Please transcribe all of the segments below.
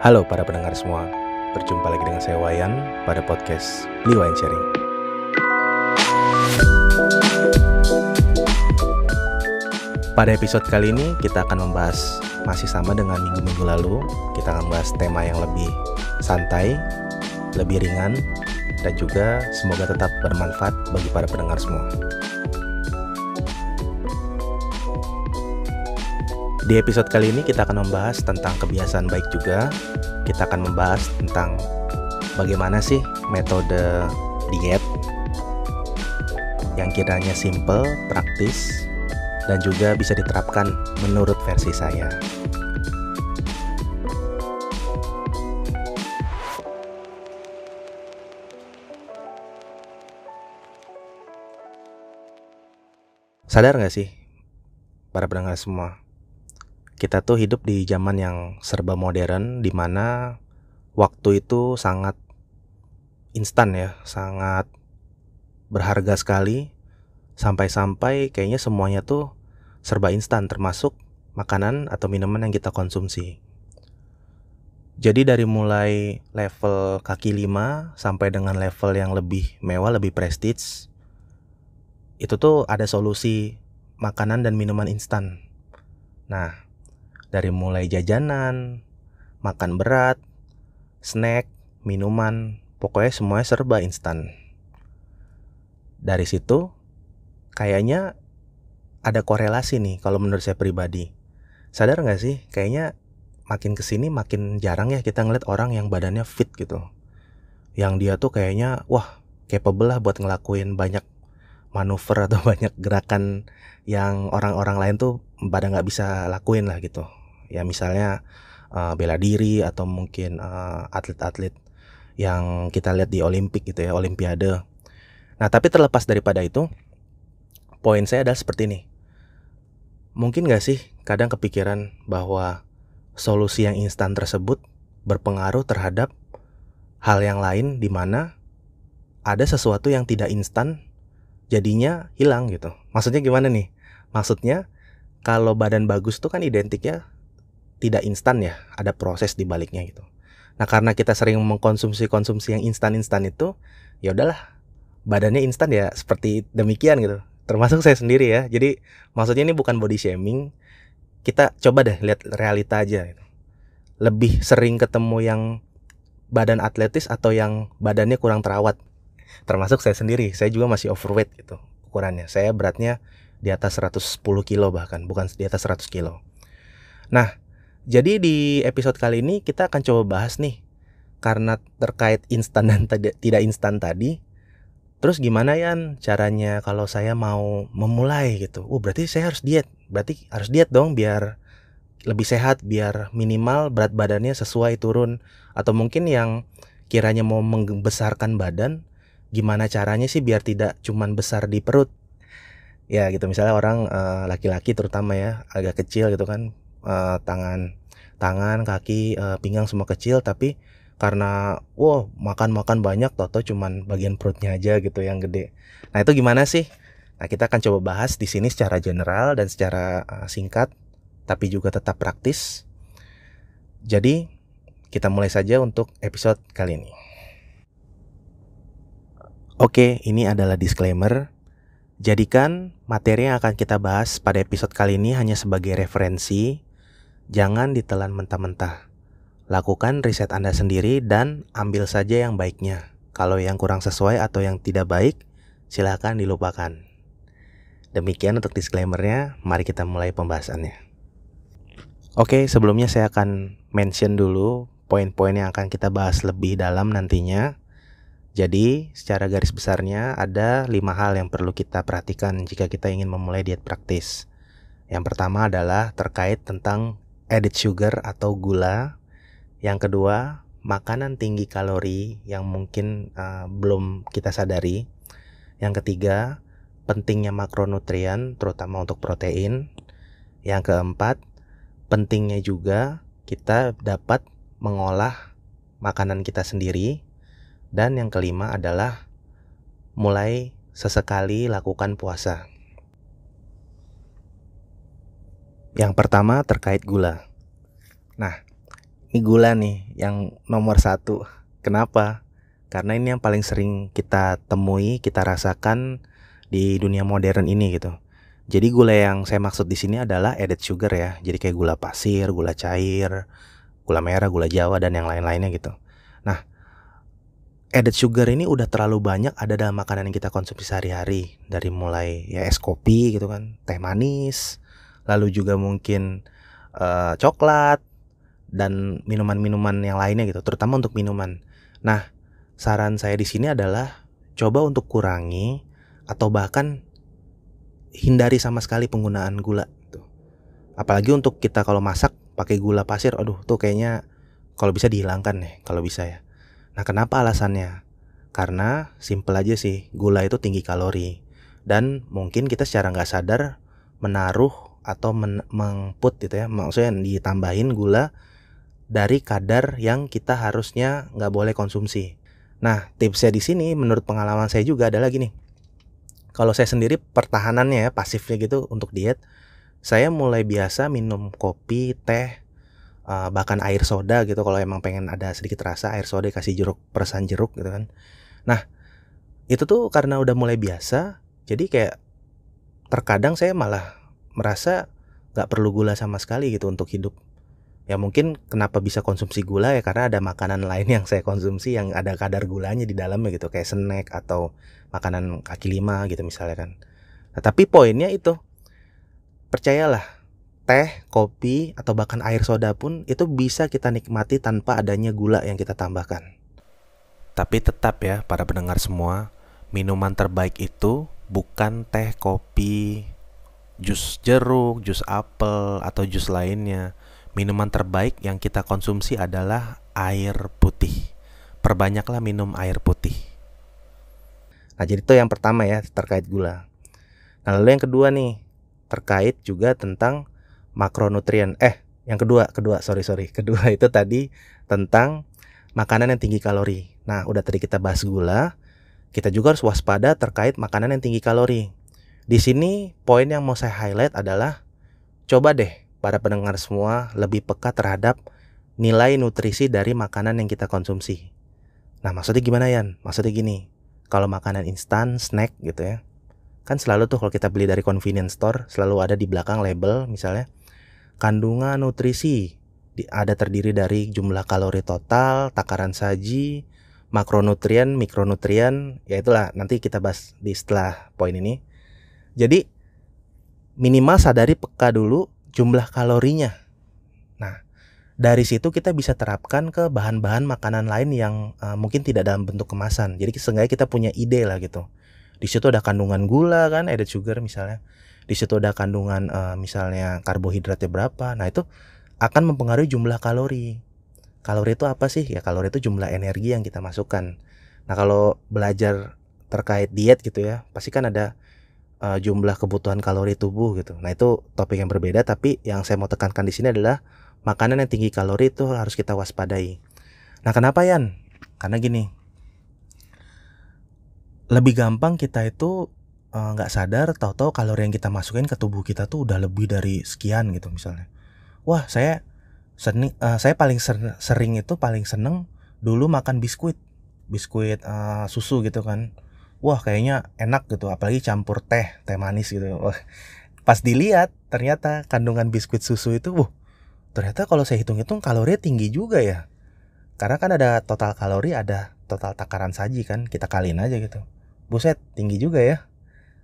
Halo para pendengar semua, berjumpa lagi dengan saya Wayan pada podcast Liwayan Sharing. Pada episode kali ini kita akan membahas masih sama dengan minggu-minggu lalu. Kita akan membahas tema yang lebih santai, lebih ringan, dan juga semoga tetap bermanfaat bagi para pendengar semua. Di episode kali ini kita akan membahas tentang kebiasaan baik juga. Kita akan membahas tentang bagaimana sih metode diet yang kiranya simple, praktis, dan juga bisa diterapkan menurut versi saya. Sadar gak sih para pendengar semua? Kita tuh hidup di zaman yang serba modern, di mana waktu itu sangat instan ya, sangat berharga sekali. Sampai-sampai kayaknya semuanya tuh serba instan, termasuk makanan atau minuman yang kita konsumsi. Jadi dari mulai level kaki 5 sampai dengan level yang lebih mewah, lebih prestige, itu tuh ada solusi makanan dan minuman instan. Nah, dari mulai jajanan, makan berat, snack, minuman, pokoknya semuanya serba instan. Dari situ kayaknya ada korelasi nih kalau menurut saya pribadi. Sadar gak sih? Kayaknya makin kesini makin jarang ya kita ngeliat orang yang badannya fit gitu. Yang dia tuh kayaknya wah capable lah buat ngelakuin banyak manuver atau banyak gerakan yang orang-orang lain tuh pada gak bisa lakuin lah gitu. Ya misalnya bela diri atau mungkin atlet-atlet yang kita lihat di Olimpik gitu ya, Olimpiade. Nah tapi terlepas daripada itu, poin saya adalah seperti ini. Mungkin gak sih kadang kepikiran bahwa solusi yang instan tersebut berpengaruh terhadap hal yang lain, di mana ada sesuatu yang tidak instan jadinya hilang gitu. Maksudnya gimana nih? Maksudnya kalau badan bagus tuh kan identiknya tidak instan ya, ada proses di baliknya gitu. Nah, karena kita sering mengkonsumsi yang instan-instan itu, ya udahlah, badannya instan ya seperti demikian gitu. Termasuk saya sendiri ya. Jadi, maksudnya ini bukan body shaming. Kita coba deh lihat realita aja gitu. Lebih sering ketemu yang badan atletis atau yang badannya kurang terawat. Termasuk saya sendiri, saya juga masih overweight gitu ukurannya. Saya beratnya di atas 110 kilo bahkan, bukan di atas 100 kilo. Nah, jadi di episode kali ini kita akan coba bahas nih, karena terkait instan dan tidak instan tadi. Terus gimana ya caranya kalau saya mau memulai gitu? Berarti saya harus diet. Berarti harus diet dong biar lebih sehat, biar minimal berat badannya sesuai turun. Atau mungkin yang kiranya mau membesarkan badan, gimana caranya sih biar tidak cuman besar di perut? Ya gitu, misalnya orang laki-laki terutama ya, agak kecil gitu kan. Tangan, kaki, pinggang semua kecil, tapi karena makan banyak, toto cuman bagian perutnya aja gitu yang gede. Nah, itu gimana sih? Nah, kita akan coba bahas di sini secara general dan secara singkat, tapi juga tetap praktis. Jadi, kita mulai saja untuk episode kali ini. Oke, ini adalah disclaimer. Jadikan materi yang akan kita bahas pada episode kali ini hanya sebagai referensi. Jangan ditelan mentah-mentah. Lakukan riset Anda sendiri dan ambil saja yang baiknya. Kalau yang kurang sesuai atau yang tidak baik, silakan dilupakan. Demikian untuk disclaimernya, mari kita mulai pembahasannya. Oke, sebelumnya saya akan mention dulu poin-poin yang akan kita bahas lebih dalam nantinya. Jadi, secara garis besarnya ada 5 hal yang perlu kita perhatikan jika kita ingin memulai diet praktis. Yang pertama adalah terkait tentang added sugar atau gula. Yang kedua, makanan tinggi kalori yang mungkin belum kita sadari. Yang ketiga, pentingnya makronutrien terutama untuk protein. Yang keempat, pentingnya juga kita dapat mengolah makanan kita sendiri. Dan yang kelima adalah mulai sesekali lakukan puasa. Yang pertama terkait gula. Nah, Ini gula nih yang nomor satu. Kenapa? Karena ini yang paling sering kita temui, kita rasakan di dunia modern ini gitu. Jadi gula yang saya maksud di sini adalah added sugar ya. Jadi kayak gula pasir, gula cair, gula merah, gula jawa dan yang lain-lainnya gitu. Nah, added sugar ini udah terlalu banyak ada dalam makanan yang kita konsumsi sehari-hari. Dari mulai ya es kopi gitu kan, teh manis, lalu juga mungkin coklat dan minuman-minuman yang lainnya gitu, terutama untuk minuman. Nah, saran saya di sini adalah coba untuk kurangi atau bahkan hindari sama sekali penggunaan gula tuh. Apalagi untuk kita kalau masak pakai gula pasir, aduh tuh kayaknya kalau bisa dihilangkan nih kalau bisa ya. Nah, kenapa alasannya? Karena simple aja sih, gula itu tinggi kalori dan mungkin kita secara nggak sadar menaruh atau mengput gitu ya, maksudnya ditambahin gula dari kadar yang kita harusnya nggak boleh konsumsi. Nah, tipsnya di sini menurut pengalaman saya juga adalah gini. Kalau saya sendiri pertahanannya ya, pasifnya gitu untuk diet, saya mulai biasa minum kopi, teh, bahkan air soda gitu kalau emang pengen ada sedikit rasa, air soda kasih jeruk, peresan jeruk gitu kan. Nah, itu tuh karena udah mulai biasa, jadi kayak terkadang saya malah merasa nggak perlu gula sama sekali gitu untuk hidup. Ya mungkin kenapa bisa konsumsi gula ya karena ada makanan lain yang saya konsumsi yang ada kadar gulanya di dalamnya gitu, kayak snack atau makanan kaki lima gitu misalnya kan. Nah, tapi poinnya itu, percayalah, teh, kopi atau bahkan air soda pun itu bisa kita nikmati tanpa adanya gula yang kita tambahkan. Tapi tetap ya para pendengar semua, minuman terbaik itu bukan teh, kopi, jus jeruk, jus apel atau jus lainnya. Minuman terbaik yang kita konsumsi adalah air putih. Perbanyaklah minum air putih. Nah, jadi itu yang pertama ya terkait gula. Nah, lalu yang kedua nih terkait juga tentang makronutrien. Yang kedua, sorry. Kedua itu tadi tentang makanan yang tinggi kalori. Nah, udah tadi kita bahas gula, kita juga harus waspada terkait makanan yang tinggi kalori. Di sini poin yang mau saya highlight adalah coba deh para pendengar semua lebih peka terhadap nilai nutrisi dari makanan yang kita konsumsi. Nah, maksudnya gimana Yan? Maksudnya gini, kalau makanan instan, snack gitu ya, kan selalu tuh kalau kita beli dari convenience store selalu ada di belakang label misalnya kandungan nutrisi ada terdiri dari jumlah kalori total, takaran saji, makronutrien, mikronutrien, ya itulah nanti kita bahas di setelah poin ini. Jadi minimal sadari peka dulu jumlah kalorinya. Nah, dari situ kita bisa terapkan ke bahan-bahan makanan lain yang mungkin tidak dalam bentuk kemasan. Jadi seenggaknya kita punya ide lah gitu. Di situ ada kandungan gula kan, added sugar misalnya. Di situ ada kandungan misalnya karbohidratnya berapa. Nah, itu akan mempengaruhi jumlah kalori. Kalori itu apa sih? Ya kalori itu jumlah energi yang kita masukkan. Nah, kalau belajar terkait diet gitu ya, pasti kan ada jumlah kebutuhan kalori tubuh gitu. Nah, itu topik yang berbeda, tapi yang saya mau tekankan di sini adalah makanan yang tinggi kalori itu harus kita waspadai. Nah, kenapa Yan? Karena gini, lebih gampang kita itu nggak sadar, tahu-tahu kalori yang kita masukin ke tubuh kita tuh udah lebih dari sekian gitu misalnya. Wah, saya paling sering itu paling seneng dulu makan biskuit susu gitu kan. Wah, kayaknya enak gitu, apalagi campur teh manis gitu. Wah, pas dilihat ternyata kandungan biskuit susu itu, ternyata kalau saya hitung-hitung kalorinya tinggi juga ya. Karena kan ada total kalori, ada total takaran saji kan, kita kaliin aja gitu. Buset, tinggi juga ya.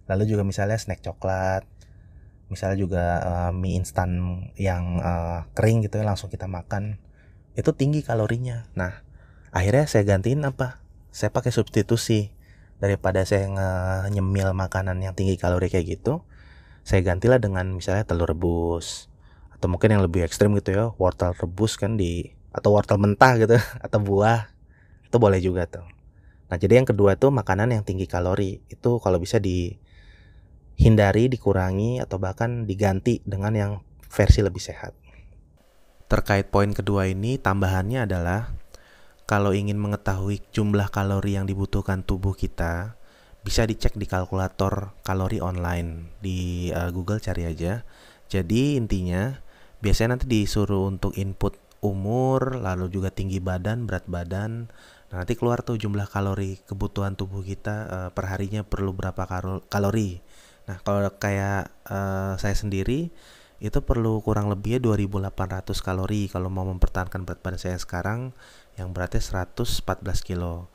Lalu juga misalnya snack coklat, misalnya juga mie instan yang kering gitu ya, langsung kita makan, itu tinggi kalorinya. Nah, akhirnya saya gantiin apa? Saya pakai substitusi. Daripada saya nyemil makanan yang tinggi kalori kayak gitu, saya gantilah dengan misalnya telur rebus, atau mungkin yang lebih ekstrim gitu ya, wortel rebus kan atau wortel mentah gitu atau buah, itu boleh juga tuh. Nah, jadi yang kedua tuh makanan yang tinggi kalori itu kalau bisa dihindari, dikurangi atau bahkan diganti dengan yang versi lebih sehat. Terkait poin kedua ini, tambahannya adalah kalau ingin mengetahui jumlah kalori yang dibutuhkan tubuh kita, bisa dicek di kalkulator kalori online. Di Google cari aja. Jadi intinya, biasanya nanti disuruh untuk input umur, lalu juga tinggi badan, berat badan. Nah, nanti keluar tuh jumlah kalori kebutuhan tubuh kita per harinya perlu berapa kalori. Nah, kalau kayak saya sendiri itu perlu kurang lebihnya 2.800 kalori kalau mau mempertahankan berat badan saya sekarang yang beratnya 114 kilo.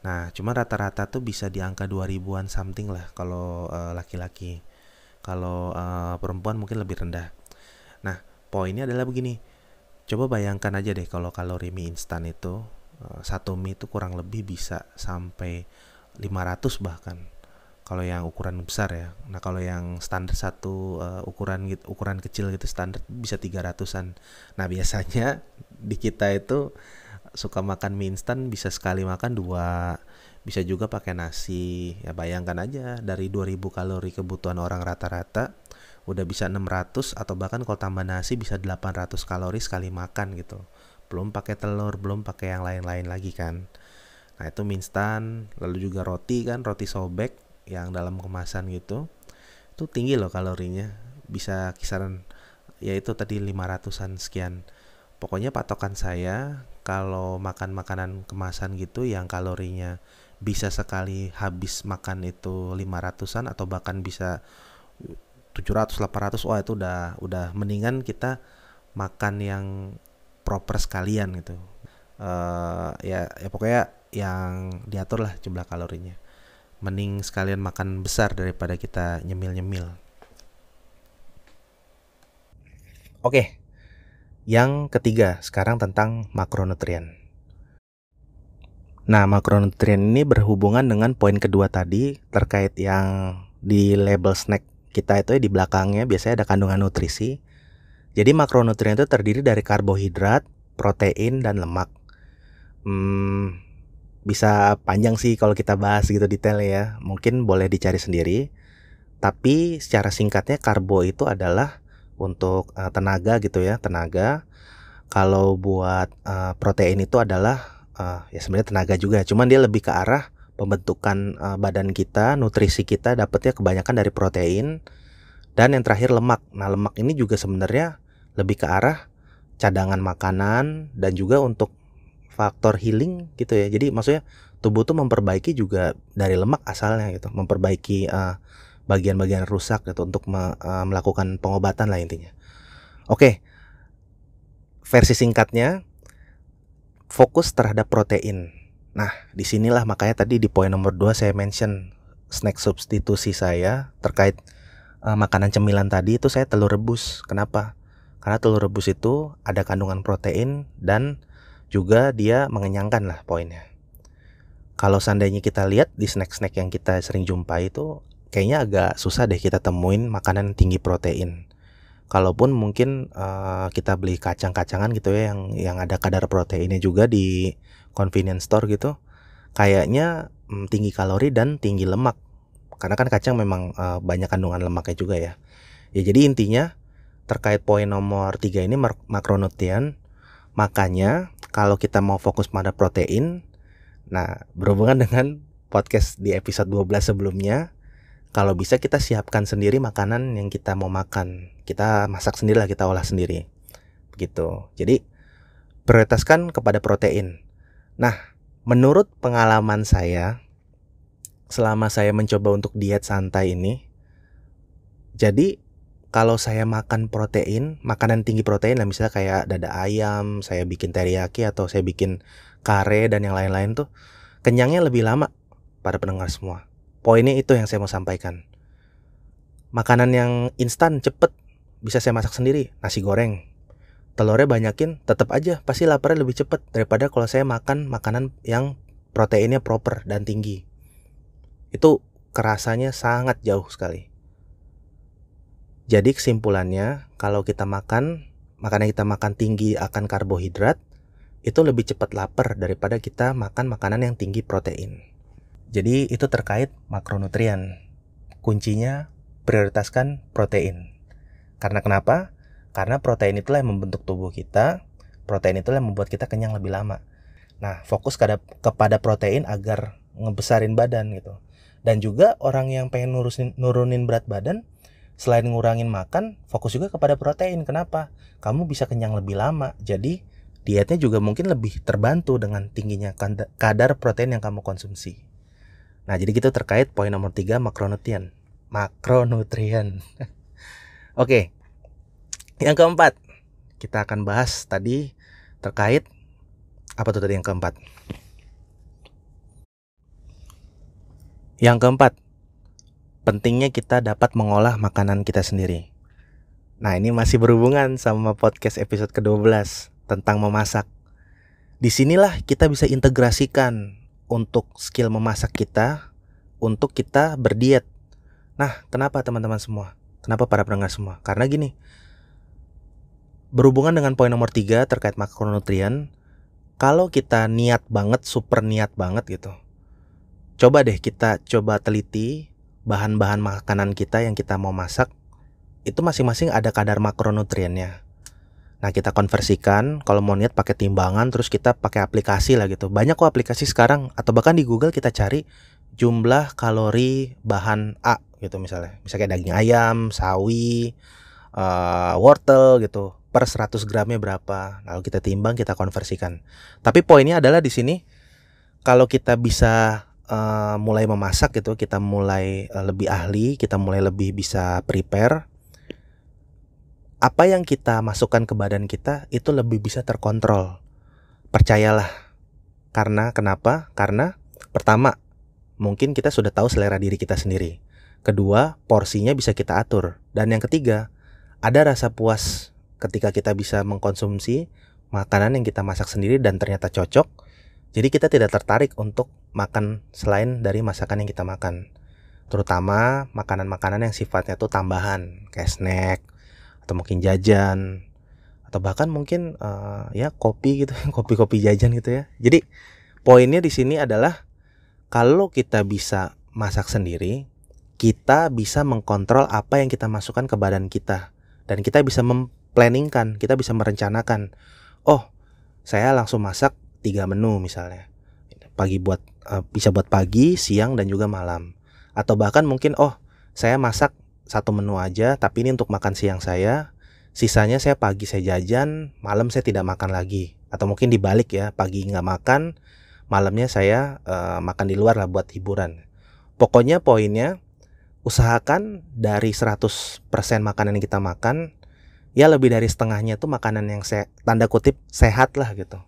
Nah, cuma rata-rata tuh bisa di angka 2000-an something lah kalau laki-laki. Kalau perempuan mungkin lebih rendah. Nah, poinnya adalah begini. Coba bayangkan aja deh kalau kalori mie instan itu satu mie itu kurang lebih bisa sampai 500 bahkan. Kalau yang ukuran besar ya. Nah, kalau yang standar satu ukuran kecil gitu standar bisa 300-an. Nah, biasanya di kita itu suka makan mie instan bisa sekali makan dua, bisa juga pakai nasi. Ya bayangkan aja dari 2000 kalori kebutuhan orang rata-rata udah bisa 600 atau bahkan kalau tambah nasi bisa 800 kalori sekali makan gitu. Belum pakai telur, belum pakai yang lain-lain lagi kan. Nah, itu mie instan, lalu juga roti kan, roti sobek yang dalam kemasan gitu. Itu tinggi loh kalorinya. Bisa kisaran ya itu tadi 500-an sekian. Pokoknya patokan saya kalau makan makanan kemasan gitu yang kalorinya bisa sekali habis makan itu 500-an atau bahkan bisa 700 800, wah itu udah mendingan kita makan yang proper sekalian gitu. Ya pokoknya yang diatur lah jumlah kalorinya. Mending sekalian makan besar daripada kita nyemil-nyemil. Oke, yang ketiga sekarang tentang makronutrien. Nah, makronutrien ini berhubungan dengan poin kedua tadi terkait yang di label snack kita itu ya, di belakangnya biasanya ada kandungan nutrisi. Jadi makronutrien itu terdiri dari karbohidrat, protein, dan lemak. Bisa panjang sih kalau kita bahas gitu detail ya. Mungkin boleh dicari sendiri. Tapi secara singkatnya karbo itu adalah untuk tenaga gitu ya, tenaga. Kalau buat protein itu adalah ya sebenarnya tenaga juga, cuman dia lebih ke arah pembentukan badan kita, nutrisi kita dapatnya kebanyakan dari protein. Dan yang terakhir lemak. Nah, lemak ini juga sebenarnya lebih ke arah cadangan makanan dan juga untuk faktor healing gitu ya. Jadi maksudnya tubuh tuh memperbaiki juga dari lemak asalnya gitu, memperbaiki bagian-bagian rusak gitu untuk melakukan pengobatan lah intinya. Oke, versi singkatnya fokus terhadap protein. Nah, disinilah makanya tadi di poin nomor 2 saya mention snack substitusi saya terkait makanan cemilan tadi itu saya telur rebus. Kenapa? Karena telur rebus itu ada kandungan protein dan juga dia mengenyangkan lah poinnya. Kalau seandainya kita lihat di snack-snack yang kita sering jumpa itu kayaknya agak susah deh kita temuin makanan tinggi protein. Kalaupun mungkin kita beli kacang-kacangan gitu ya yang ada kadar proteinnya juga di convenience store gitu, kayaknya tinggi kalori dan tinggi lemak. Karena kan kacang memang banyak kandungan lemaknya juga ya. Ya jadi intinya terkait poin nomor 3 ini makronutrien. Makanya kalau kita mau fokus pada protein, nah berhubungan dengan podcast di episode 12 sebelumnya, kalau bisa kita siapkan sendiri makanan yang kita mau makan. Kita masak sendiri lah, kita olah sendiri. Begitu. Jadi prioritaskan kepada protein. Nah, menurut pengalaman saya selama saya mencoba untuk diet santai ini, jadi kalau saya makan protein, makanan tinggi protein lah misalnya kayak dada ayam, saya bikin teriyaki atau saya bikin kare dan yang lain-lain tuh, kenyangnya lebih lama para pendengar semua. Poinnya itu yang saya mau sampaikan. Makanan yang instan cepet bisa saya masak sendiri, nasi goreng. Telurnya banyakin, tetap aja pasti laparnya lebih cepet daripada kalau saya makan makanan yang proteinnya proper dan tinggi. Itu kerasanya sangat jauh sekali. Jadi kesimpulannya, kalau kita makan makanan yang kita makan tinggi akan karbohidrat, itu lebih cepat lapar daripada kita makan makanan yang tinggi protein. Jadi itu terkait makronutrien. Kuncinya prioritaskan protein. Karena kenapa? Karena protein itulah yang membentuk tubuh kita. Protein itulah yang membuat kita kenyang lebih lama. Nah, fokus kepada protein agar ngebesarin badan gitu. Dan juga orang yang pengen nurunin berat badan, selain ngurangin makan, fokus juga kepada protein. Kenapa? Kamu bisa kenyang lebih lama. Jadi dietnya juga mungkin lebih terbantu dengan tingginya kadar protein yang kamu konsumsi. Nah, jadi gitu terkait poin nomor 3, makronutrien. Makronutrien. Oke. Yang keempat, kita akan bahas tadi terkait apa tuh tadi yang keempat? Yang keempat, pentingnya kita dapat mengolah makanan kita sendiri. Nah, ini masih berhubungan sama podcast episode ke-12 tentang memasak. Disinilah kita bisa integrasikan untuk skill memasak kita untuk kita berdiet. Nah, kenapa teman-teman semua? Kenapa para pendengar semua? Karena gini, berhubungan dengan poin nomor 3 terkait makronutrien, kalau kita niat banget, super niat banget gitu, coba deh kita teliti bahan-bahan makanan kita yang kita mau masak, itu masing-masing ada kadar makronutriennya. Nah, kita konversikan, kalau mau niat pakai timbangan, terus kita pakai aplikasi lah gitu. Banyak kok aplikasi sekarang, atau bahkan di Google kita cari jumlah kalori bahan A gitu misalnya. Misalnya kayak daging ayam, sawi, wortel gitu. Per 100 gramnya berapa. Lalu kita timbang, kita konversikan. Tapi poinnya adalah di sini, kalau kita bisa mulai memasak gitu, kita mulai lebih ahli, kita mulai lebih bisa prepare, apa yang kita masukkan ke badan kita itu lebih bisa terkontrol. Percayalah. Karena kenapa? Karena pertama, mungkin kita sudah tahu selera diri kita sendiri. Kedua, porsinya bisa kita atur. Dan yang ketiga, ada rasa puas ketika kita bisa mengkonsumsi makanan yang kita masak sendiri dan ternyata cocok. Jadi kita tidak tertarik untuk makan selain dari masakan yang kita makan. Terutama makanan-makanan yang sifatnya tuh tambahan, kayak snack, atau mungkin jajan, atau bahkan mungkin ya kopi gitu, kopi-kopi jajan gitu ya. Jadi poinnya di sini adalah kalau kita bisa masak sendiri, kita bisa mengkontrol apa yang kita masukkan ke badan kita, dan kita bisa memplanningkan, kita bisa merencanakan. Oh, saya langsung masak 3 menu misalnya. Bisa buat pagi, siang, dan juga malam. Atau bahkan mungkin saya masak 1 menu aja, tapi ini untuk makan siang saya. Sisanya saya pagi saya jajan, malam saya tidak makan lagi. Atau mungkin dibalik ya, pagi nggak makan, malamnya saya makan di luar lah buat hiburan. Pokoknya poinnya, usahakan dari 100% makanan yang kita makan, ya lebih dari setengahnya tuh makanan yang tanda kutip sehat lah gitu.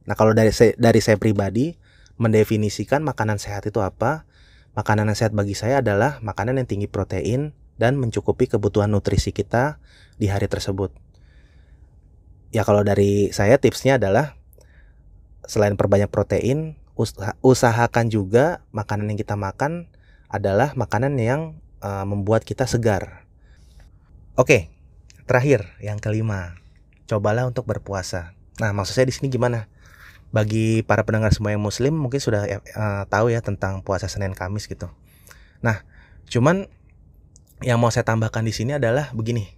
Nah, kalau dari saya pribadi mendefinisikan makanan sehat itu apa? Makanan yang sehat bagi saya adalah makanan yang tinggi protein dan mencukupi kebutuhan nutrisi kita di hari tersebut. Ya, kalau dari saya tipsnya adalah selain perbanyak protein, usahakan juga makanan yang kita makan adalah makanan yang membuat kita segar. Oke, terakhir yang kelima, cobalah untuk berpuasa. Nah, maksud saya di sini gimana? Bagi para pendengar semua yang muslim mungkin sudah tahu ya tentang puasa Senin Kamis gitu. Nah, cuman yang mau saya tambahkan di sini adalah begini.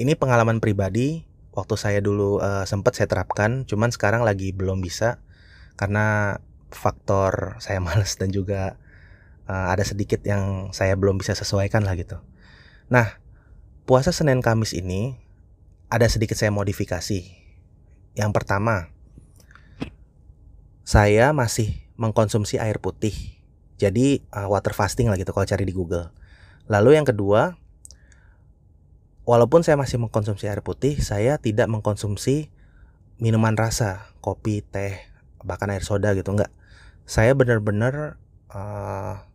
Ini pengalaman pribadi, waktu saya dulu sempat saya terapkan, cuman sekarang lagi belum bisa karena faktor saya malas dan juga ada sedikit yang saya belum bisa sesuaikan lah gitu. Nah, puasa Senin Kamis ini ada sedikit saya modifikasi. Yang pertama, saya masih mengkonsumsi air putih. Jadi water fasting lah gitu kalau cari di Google. Lalu yang kedua, walaupun saya masih mengkonsumsi air putih, saya tidak mengkonsumsi minuman rasa, kopi, teh, bahkan air soda gitu, enggak. Saya benar-benar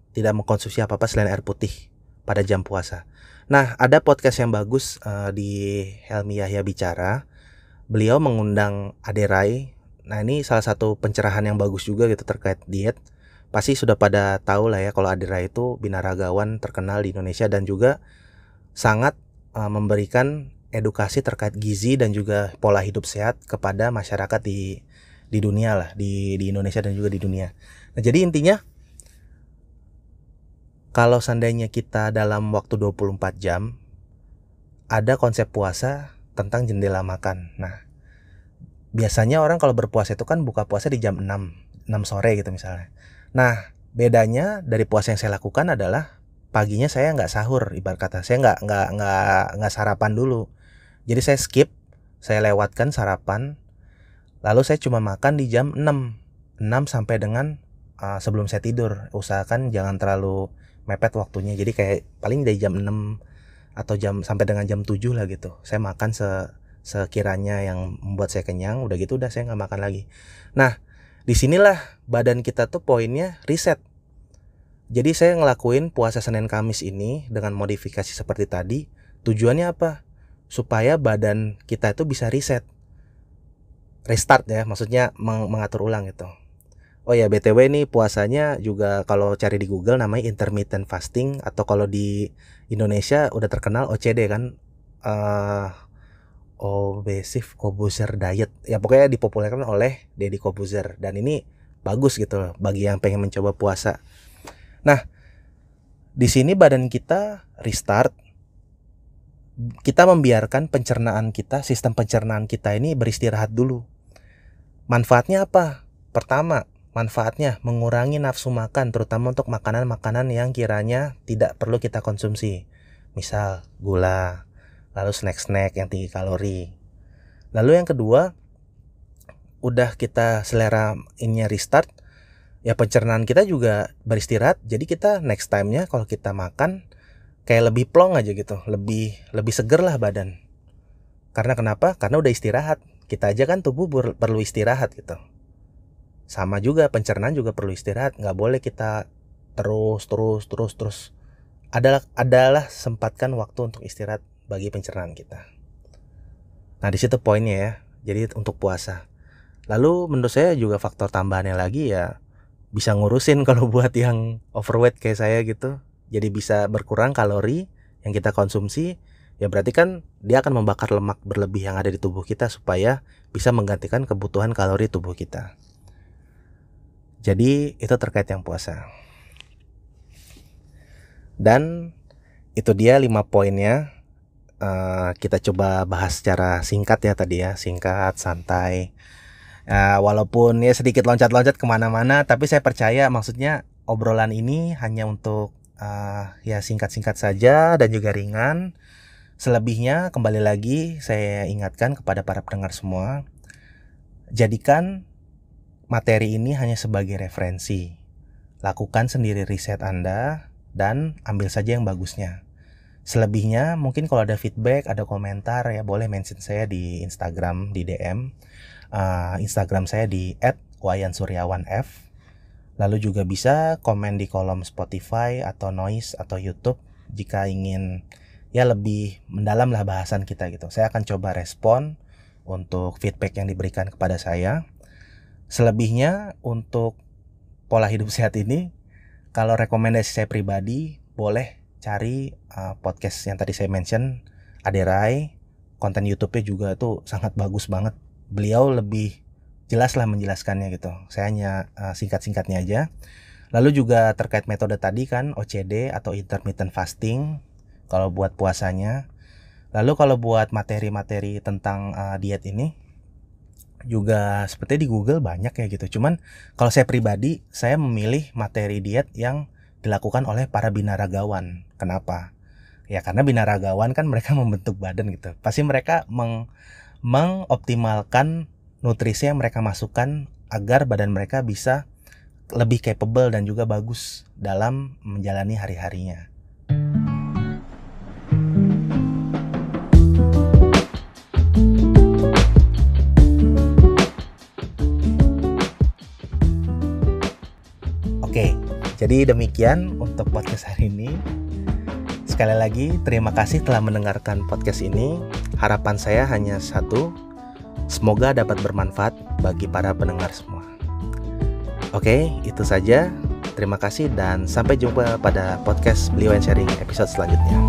tidak mengkonsumsi apa-apa selain air putih pada jam puasa. Nah, ada podcast yang bagus di Helmi Yahya Bicara. Beliau mengundang Ade Rai. Nah, ini salah satu pencerahan yang bagus juga gitu terkait diet. Pasti sudah pada tahu lah ya kalau Ade Rai itu binaragawan terkenal di Indonesia dan juga sangat memberikan edukasi terkait gizi dan juga pola hidup sehat kepada masyarakat di dunia lah, di Indonesia dan juga di dunia. Nah, jadi intinya kalau seandainya kita dalam waktu 24 jam ada konsep puasa tentang jendela makan. Nah, biasanya orang kalau berpuasa itu kan buka puasa di jam 6 sore gitu misalnya. Nah, bedanya dari puasa yang saya lakukan adalah paginya saya nggak sahur, ibarat kata saya nggak sarapan dulu. Jadi saya skip, saya lewatkan sarapan. Lalu saya cuma makan di jam 6 sampai dengan sebelum saya tidur. Usahakan jangan terlalu mepet waktunya. Jadi kayak paling dari jam 6 atau sampai dengan jam 7 lah gitu. Saya makan sekiranya yang membuat saya kenyang, udah gitu udah saya nggak makan lagi. Nah, disinilah badan kita tuh poinnya reset. Jadi saya ngelakuin puasa Senin Kamis ini dengan modifikasi seperti tadi. Tujuannya apa? Supaya badan kita itu bisa reset. Restart ya, maksudnya mengatur ulang gitu. Oh ya, BTW ini puasanya juga kalau cari di Google namanya intermittent fasting, atau kalau di Indonesia udah terkenal OCD kan, Obsessive Composer Diet. Ya pokoknya dipopulerkan oleh Deddy Corbuzier, dan ini bagus gitu loh bagi yang pengen mencoba puasa. Nah, di sini badan kita restart. Kita membiarkan pencernaan kita, sistem pencernaan kita ini beristirahat dulu. Manfaatnya apa? Pertama, manfaatnya mengurangi nafsu makan, terutama untuk makanan-makanan yang kiranya tidak perlu kita konsumsi. Misal gula, lalu snack-snack yang tinggi kalori. Lalu yang kedua, udah kita selera ininya restart, ya pencernaan kita juga beristirahat. Jadi kita next time-nya kalau kita makan kayak lebih plong aja gitu, lebih seger lah badan. Karena kenapa? Karena udah istirahat. Kita aja kan tubuh perlu istirahat gitu. Sama juga pencernaan juga perlu istirahat. Nggak boleh kita terus. Adalah sempatkan waktu untuk istirahat bagi pencernaan kita. Nah, di situ poinnya ya. Jadi untuk puasa. Lalu menurut saya juga faktor tambahannya lagi ya, bisa ngurusin kalau buat yang overweight kayak saya gitu. Jadi bisa berkurang kalori yang kita konsumsi. Ya berarti kan dia akan membakar lemak berlebih yang ada di tubuh kita supaya bisa menggantikan kebutuhan kalori tubuh kita. Jadi itu terkait yang puasa. Dan itu dia 5 poinnya. Kita coba bahas secara singkat ya tadi ya. Singkat, santai. Walaupun ya sedikit loncat-loncat kemana-mana, tapi saya percaya maksudnya obrolan ini hanya untuk ya singkat-singkat saja dan juga ringan. Selebihnya kembali lagi saya ingatkan kepada para pendengar semua, jadikan materi ini hanya sebagai referensi. Lakukan sendiri riset Anda dan ambil saja yang bagusnya. Selebihnya mungkin kalau ada feedback, ada komentar ya boleh mention saya di Instagram, di DM. Instagram saya di @wayansuryawanf. Lalu juga bisa komen di kolom Spotify atau Noise atau YouTube jika ingin ya lebih mendalam lah bahasan kita gitu. Saya akan coba respon untuk feedback yang diberikan kepada saya. Selebihnya untuk pola hidup sehat ini, kalau rekomendasi saya pribadi boleh cari podcast yang tadi saya mention, Aderai. Konten YouTube-nya juga tuh sangat bagus banget. Beliau lebih jelas lah menjelaskannya gitu. Saya hanya singkat-singkatnya aja. Lalu juga terkait metode tadi kan, OCD atau intermittent fasting kalau buat puasanya. Lalu kalau buat materi-materi tentang diet ini juga seperti di Google banyak ya gitu. Cuman kalau saya pribadi, saya memilih materi diet yang dilakukan oleh para binaragawan. Kenapa? Ya karena binaragawan kan mereka membentuk badan gitu. Pasti mereka mengoptimalkan nutrisi yang mereka masukkan agar badan mereka bisa lebih capable dan juga bagus dalam menjalani hari-harinya. Oke, jadi demikian untuk podcast hari ini. Sekali lagi, terima kasih telah mendengarkan podcast ini. Harapan saya hanya satu, semoga dapat bermanfaat bagi para pendengar semua. Oke, itu saja. Terima kasih dan sampai jumpa pada podcast Beliau and Sharing episode selanjutnya.